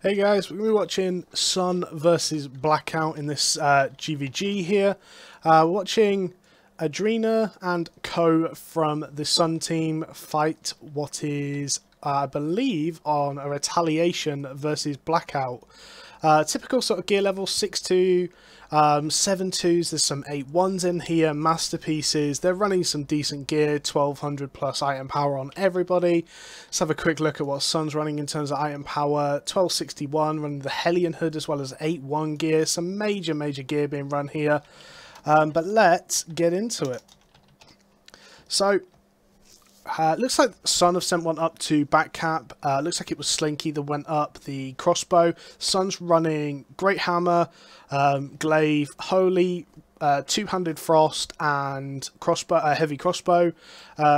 Hey guys, we're going to be watching Sun versus Blackout in this GvG here. We're watching Adrena and Co from the Sun team fight what is, I believe, on a Retaliation versus Blackout. Typical sort of gear level, 6-2, 7-2s, there's some 8-1s in here, masterpieces. They're running some decent gear, 1200 plus item power on everybody. Let's have a quick look at what Sun's running in terms of item power. 1261, running the Hellion Hood as well as 8-1 gear. Some major gear being run here. But let's get into it. So, looks like Sun have sent one up to back cap. Looks like it was Slinky that went up the crossbow. Sun's running Great Hammer, Glaive, Holy, two-handed Frost, and crossbow, heavy crossbow.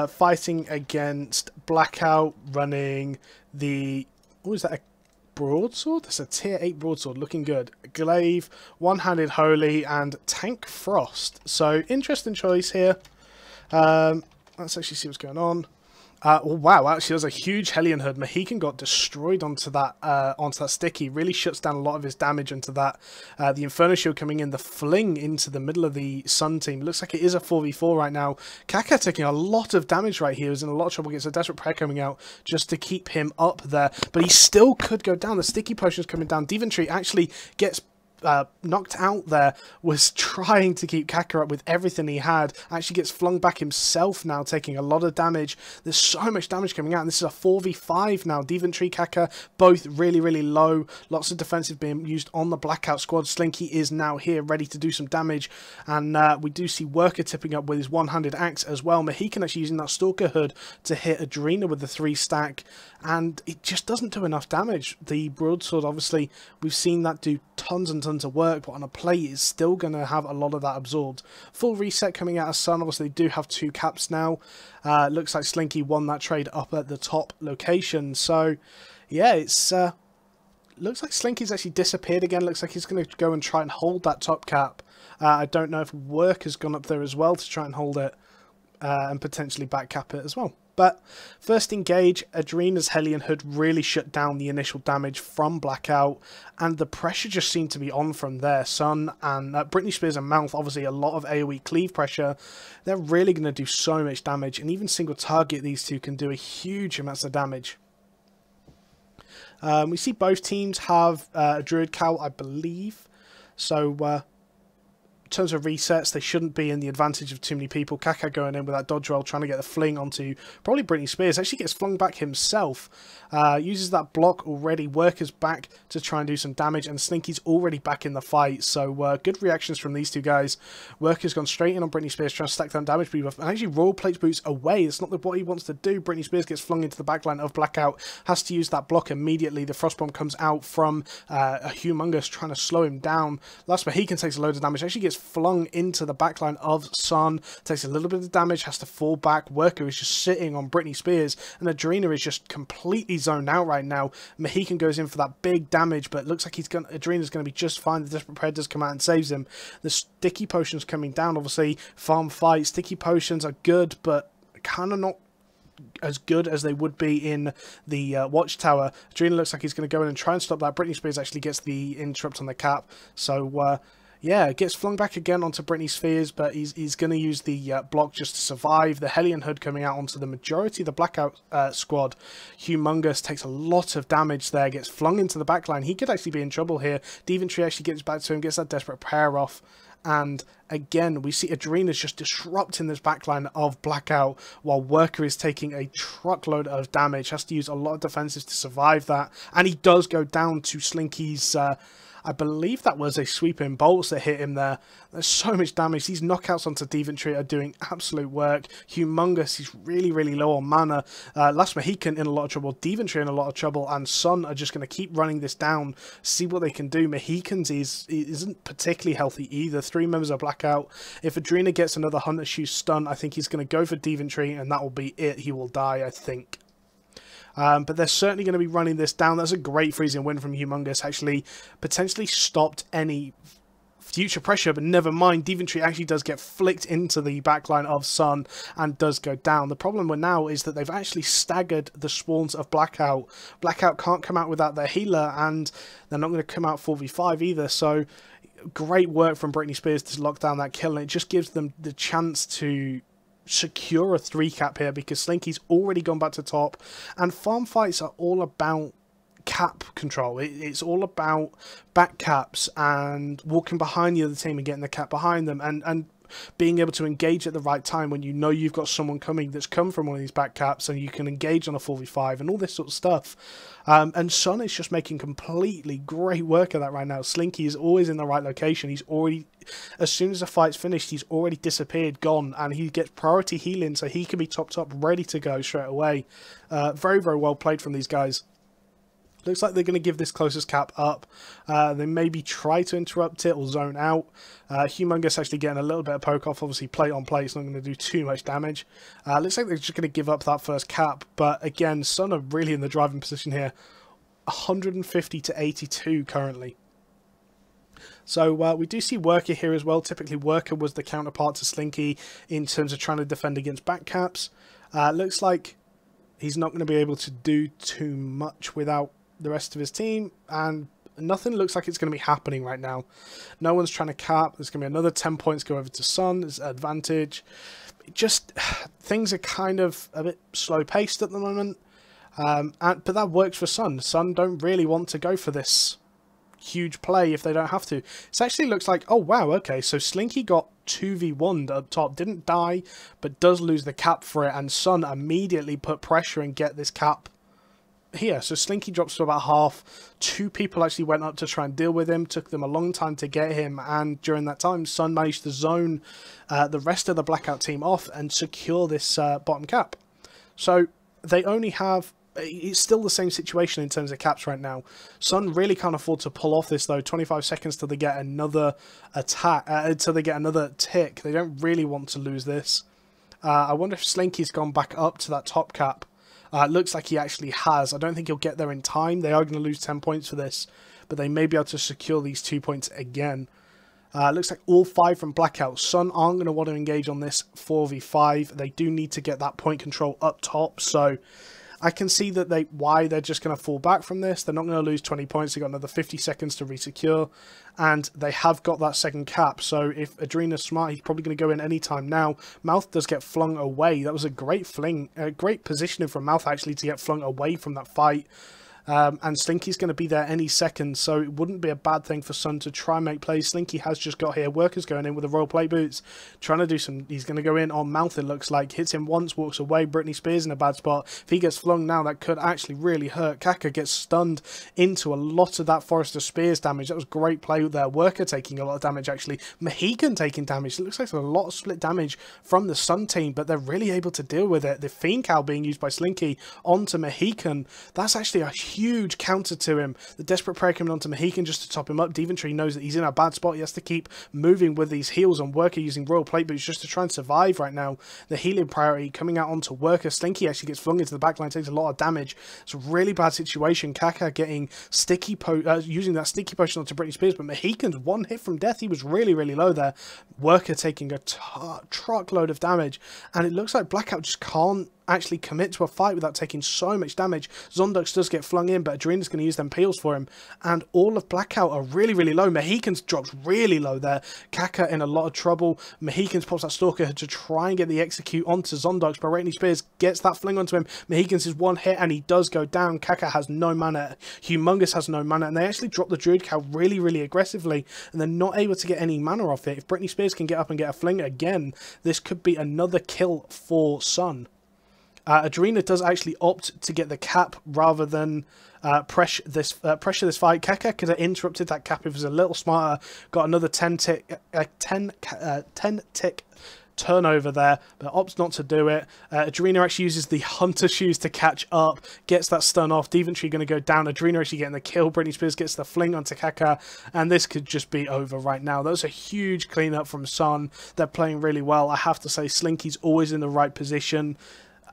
Fighting against Blackout, running the... what is that? A broadsword? That's a tier 8 broadsword, looking good. Glaive, one-handed Holy, and tank Frost. So, interesting choice here. Let's actually see what's going on. Oh, wow, actually, there's a huge Hellion Hood. Mohican got destroyed onto that sticky. Really shuts down a lot of his damage into that. The Inferno Shield coming in, the fling into the middle of the Sun team. Looks like it is a 4v4 right now. Kaka taking a lot of damage right here. He's in a lot of trouble. Gets a Desperate Prayer coming out just to keep him up there. But he still could go down. The sticky potion's coming down. Deventry actually gets knocked out there, was trying to keep Kaka up with everything he had, actually gets flung back himself now, taking a lot of damage. There's so much damage coming out, and this is a 4v5 now. Deventry, Kaka, both really low. Lots of defensive being used on the Blackout squad. Slinky is now here, ready to do some damage, and we do see Worker tipping up with his one-handed axe as well. Mohican actually using that Stalker Hood to hit Adrena with the 3-stack, and it just doesn't do enough damage. The Broadsword, obviously, we've seen that do tons and tons of work, but on a plate is still going to have a lot of that absorbed. Full reset coming out of Sun. Obviously, they do have 2 caps now. Looks like Slinky won that trade up at the top location. So, yeah, it's looks like Slinky's actually disappeared again. Looks like he's going to go and try and hold that top cap. I don't know if Work has gone up there as well to try and hold it and potentially back cap it as well. But first engage, Adrena's Hellion Hood really shut down the initial damage from Blackout, and the pressure just seemed to be on from there. Sun and Britney Spears and Mouth, obviously a lot of AoE cleave pressure. They're really going to do so much damage, and even single target these two can do a huge amounts of damage. We see both teams have a Druid Cowl, I believe. So, in terms of resets, they shouldn't be in the advantage of too many people. Kaka going in with that dodge roll, trying to get the fling onto probably Britney Spears. Actually gets flung back himself. Uses that block already. Worker's back to try and do some damage, and Slinky's already back in the fight. So good reactions from these two guys. Worker's gone straight in on Britney Spears, trying to stack down damage buff, and actually Royal Plates boots away. It's not what he wants to do. Britney Spears gets flung into the backline of Blackout. Has to use that block immediately. The Frostbomb comes out from a Humongous, trying to slow him down. Last Mohican takes a load of damage. Actually gets flung into the backline of Sun, takes a little bit of damage, has to fall back. Worker is just sitting on Britney Spears, and Adrena is just completely zoned out right now. Mohican goes in for that big damage, but it looks like Adrena's going to be just fine. The Desperate Prayer does come out and saves him. The sticky potions coming down, obviously. Farm fight, sticky potions are good, but kind of not as good as they would be in the Watchtower. Adrena looks like he's going to go in and try and stop that. Britney Spears actually gets the interrupt on the cap, so yeah, gets flung back again onto Britney Spears, but he's going to use the block just to survive. The Hellion Hood coming out onto the majority of the Blackout squad. Humongous takes a lot of damage there, gets flung into the backline. He could actually be in trouble here. Deventry actually gets back to him, gets that Desperate Prayer off. And again, we see Adrena's just disrupting this backline of Blackout, while Worker is taking a truckload of damage. Has to use a lot of defensives to survive that. And he does go down to Slinky's... I believe that was a sweeping bolts that hit him there. There's so much damage. These knockouts onto Deventry are doing absolute work. Humongous, he's really low on mana. Last Mohican in a lot of trouble. Deventry in a lot of trouble. And Sun are just going to keep running this down, see what they can do. Mohicans isn't particularly healthy either. 3 members of Blackout. If Adrena gets another Hunter Shoe stun, I think he's going to go for Deventry, and that will be it. He will die, I think. But they're certainly going to be running this down. That's a great freezing win from Humongous. Actually, potentially stopped any future pressure, but never mind. Daventry actually does get flicked into the backline of Sun and does go down. The problem with now is that they've actually staggered the spawns of Blackout. Blackout can't come out without their healer, and they're not going to come out 4v5 either, so great work from Britney Spears to lock down that kill, and it just gives them the chance to secure a 3-cap here, because Slinky's already gone back to top, and farm fights are all about cap control. It's all about back caps and walking behind the other team and getting the cap behind them, and being able to engage at the right time when you know you've got someone coming that's come from one of these back caps, and you can engage on a 4v5 and all this sort of stuff. And Sun is just making completely great work of that right now. Slinky is always in the right location. He's already, as soon as the fight's finished, he's already disappeared, gone, and he gets priority healing, so he can be topped up, ready to go straight away. Very, very well played from these guys. Looks like they're going to give this closest cap up. They maybe try to interrupt it or zone out. Humongous actually getting a little bit of poke off. Obviously, plate on plate is not going to do too much damage. Looks like they're just going to give up that first cap. But again, Sun are really in the driving position here. 150 to 82 currently. So we do see Worker here as well. Typically, Worker was the counterpart to Slinky in terms of trying to defend against back caps. Looks like he's not going to be able to do too much without the rest of his team, and nothing looks like it's going to be happening right now. No one's trying to cap. There's going to be another 10 points go over to Sun as advantage. Just things are kind of a bit slow paced at the moment, but that works for Sun. Sun don't really want to go for this huge play if they don't have to. It actually looks like, oh wow, okay, so Slinky got 2v1'd up top, didn't die, but does lose the cap for it, and Sun immediately put pressure and get this cap here. So Slinky drops to about half. 2 people actually went up to try and deal with him. Took them a long time to get him, and during that time, Sun managed to zone the rest of the Blackout team off and secure this bottom cap. So they only have... It's still the same situation in terms of caps right now. Sun really can't afford to pull off this though. 25 seconds till they get another attack, till they get another tick. They don't really want to lose this. I wonder if Slinky's gone back up to that top cap. It looks like he actually has. I don't think he'll get there in time. They are going to lose 10 points for this, but they may be able to secure these 2 points again. Looks like all 5 from Blackout. Sun aren't going to want to engage on this 4v5. They do need to get that point control up top, so I can see that why they're just going to fall back from this. They're not going to lose 20 points. They've got another 50 seconds to resecure, and they have got that second cap. So if Adrena's smart, he's probably going to go in any time now. Mouth does get flung away. That was a great fling, great positioning from Mouth actually to get flung away from that fight. And Slinky's going to be there any second, so it wouldn't be a bad thing for Sun to try and make plays. Slinky has just got here. Worker's going in with the royal plate boots, trying to do some... He's going to go in on Mouth, it looks like. Hits him once, walks away. Britney Spears in a bad spot. If he gets flung now, that could actually really hurt. Kaka gets stunned into a lot of that Forrester Spears damage. That was great play there. Worker taking a lot of damage, actually. Mohican taking damage. It looks like there's a lot of split damage from the Sun team, but they're really able to deal with it. The Fiend Cow being used by Slinky onto Mohican. That's actually a huge counter to him. The Desperate Prayer coming onto Mohican just to top him up. Daventry knows that he's in a bad spot. He has to keep moving with these heals on Worker using Royal Plate Boots just to try and survive right now. The healing priority coming out onto Worker. Slinky actually gets flung into the backline, takes a lot of damage. It's a really bad situation. Kaka getting using that sticky potion onto Britney Spears, but Mohican's one hit from death. He was really, really low there. Worker taking a truckload of damage, and it looks like Blackout just can't actually commit to a fight without taking so much damage. Zondux does get flung in, but Adrena's going to use them peels for him, and all of Blackout are really, really low. Mohican's drops really low there. Kaka in a lot of trouble. Mohican's pops that Stalker to try and get the execute onto Zondux, but Britney Spears gets that fling onto him. Mohican's is one hit, and he does go down. Kaka has no mana. Humongous has no mana, and they actually drop the Druid Cow really, really aggressively, and they're not able to get any mana off it. If Britney Spears can get up and get a fling again, this could be another kill for Sun. Adrena does actually opt to get the cap rather than pressure this fight. Kaka could have interrupted that cap if he was a little smarter. Got another 10 tick turnover there, but opts not to do it. Adrena actually uses the Hunter Shoes to catch up, gets that stun off. Daventry going to go down. Adrena actually getting the kill. Britney Spears gets the fling onto Kaka, and this could just be over right now. That was a huge cleanup from Sun. They're playing really well. I have to say, Slinky's always in the right position.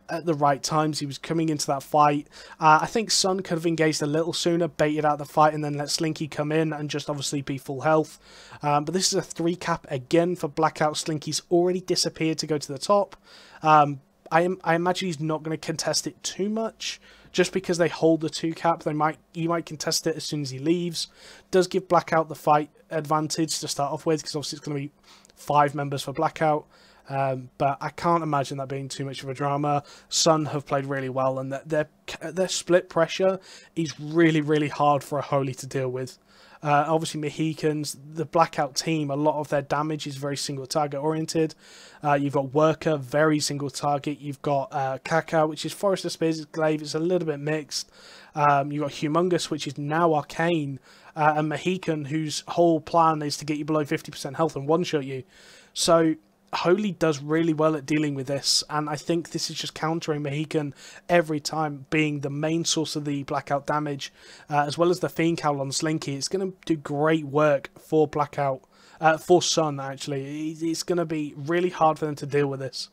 at the right times. He was coming into that fight. I think Sun could have engaged a little sooner, baited out the fight, and then let Slinky come in and just obviously be full health. But this is a 3 cap again for Blackout. Slinky's already disappeared to go to the top. I imagine he's not going to contest it too much, just because they hold the 2 cap. You might contest it as soon as he leaves. Does give Blackout the fight advantage to start off with, because obviously it's going to be 5 members for Blackout. But I can't imagine that being too much of a drama. Sun have played really well, and their split pressure is really, really hard for a Holy to deal with. Obviously, Mohicans, the Blackout team, a lot of their damage is very single target oriented. You've got Worker, very single target. You've got Kaka, which is Forest of Spears' Glaive. It's a little bit mixed. You've got Humongous, which is now Arcane, and Mohican, whose whole plan is to get you below 50% health and one-shot you. So Holy does really well at dealing with this, and I think this is just countering Mohican every time, being the main source of the Blackout damage, as well as the Fiend Cowl on Slinky. It's going to do great work for Blackout, for Sun actually. It's going to be really hard for them to deal with this.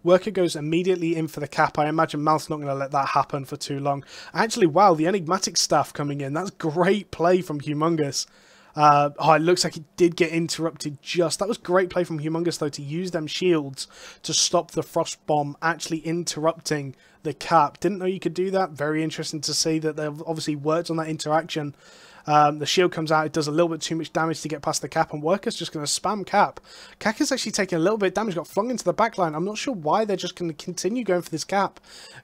Worker goes immediately in for the cap. I imagine Mal's not going to let that happen for too long. Actually, wow, the Enigmatic Staff coming in. That's great play from Humongous. Oh, it looks like it did get interrupted just. That was great play from Humongous, though, to use them shields to stop the Frost Bomb actually interrupting the cap. Didn't know you could do that. Very interesting to see that they've obviously worked on that interaction. The shield comes out, it does a little bit too much damage to get past the cap, and Worker's just going to spam cap. Kaka's actually taking a little bit of damage, got flung into the backline. I'm not sure why they're just going to continue going for this cap.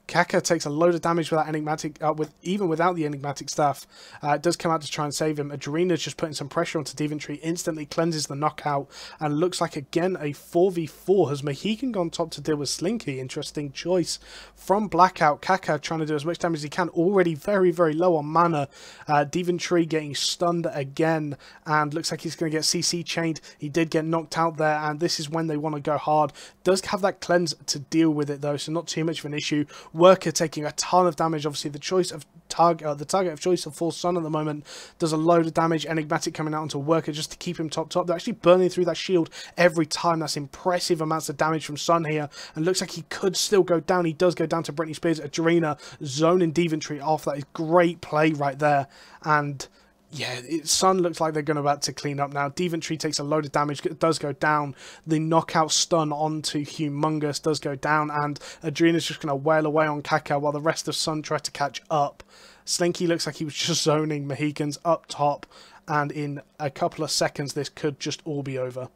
Kaka takes a load of damage with that Enigmatic, even without the Enigmatic Staff. It does come out to try and save him. Adrena's just putting some pressure onto Deventry, instantly cleanses the knockout, and looks like again a 4v4. Has Mohican gone top to deal with Slinky? Interesting choice from Blackout. Kaka trying to do as much damage as he can, already very, very low on mana. Deventry getting stunned again, and looks like he's going to get CC chained. He did get knocked out there, and this is when they want to go hard. Does have that cleanse to deal with it though, so not too much of an issue. Worker taking a ton of damage. Obviously the choice of the target of choice of Full Sun at the moment does a load of damage. Enigmatic coming out onto Worker just to keep him top. They're actually burning through that shield every time. That's impressive amounts of damage from Sun here, and looks like he could still go down. He does go down to Britney Spears. Adrena zoning Deventry off. That is great play right there, and yeah, Sun looks like they're going about to clean up now. Deventry takes a load of damage, does go down. The knockout stun onto Humongous does go down, and Adrena's just going to wail away on Kaka while the rest of Sun try to catch up. Slinky looks like he was just zoning Mohicans up top, and in a couple of seconds this could just all be over.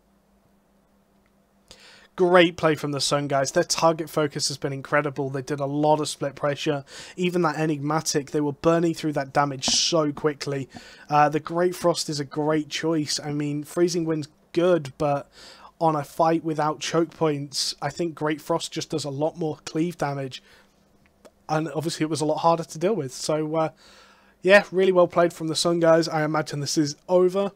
Great play from the Sun, guys. Their target focus has been incredible. They did a lot of split pressure. Even that Enigmatic, they were burning through that damage so quickly. The Great Frost is a great choice. I mean, Freezing Wind's good, but on a fight without choke points, I think Great Frost just does a lot more cleave damage. And obviously it was a lot harder to deal with. So, yeah, really well played from the Sun, guys. I imagine this is over.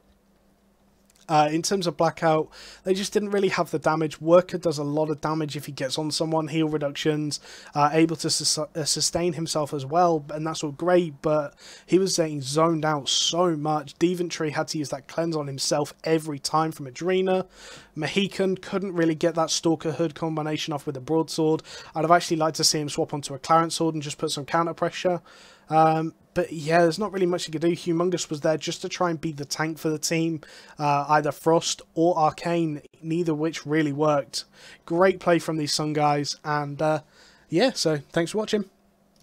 In terms of Blackout, they just didn't really have the damage. Worker does a lot of damage if he gets on someone. Heal reductions, able to sustain himself as well, and that's all great, but he was getting zoned out so much. Deventry had to use that cleanse on himself every time from Adrena. Mohican couldn't really get that Stalker Hood combination off with a Broadsword. I'd have actually liked to see him swap onto a Clarence Sword and just put some counter pressure. But yeah, there's not really much you could do. Humongous was there just to try and be the tank for the team. Either Frost or Arcane, neither which really worked. Great play from these Sun guys. And yeah, so thanks for watching.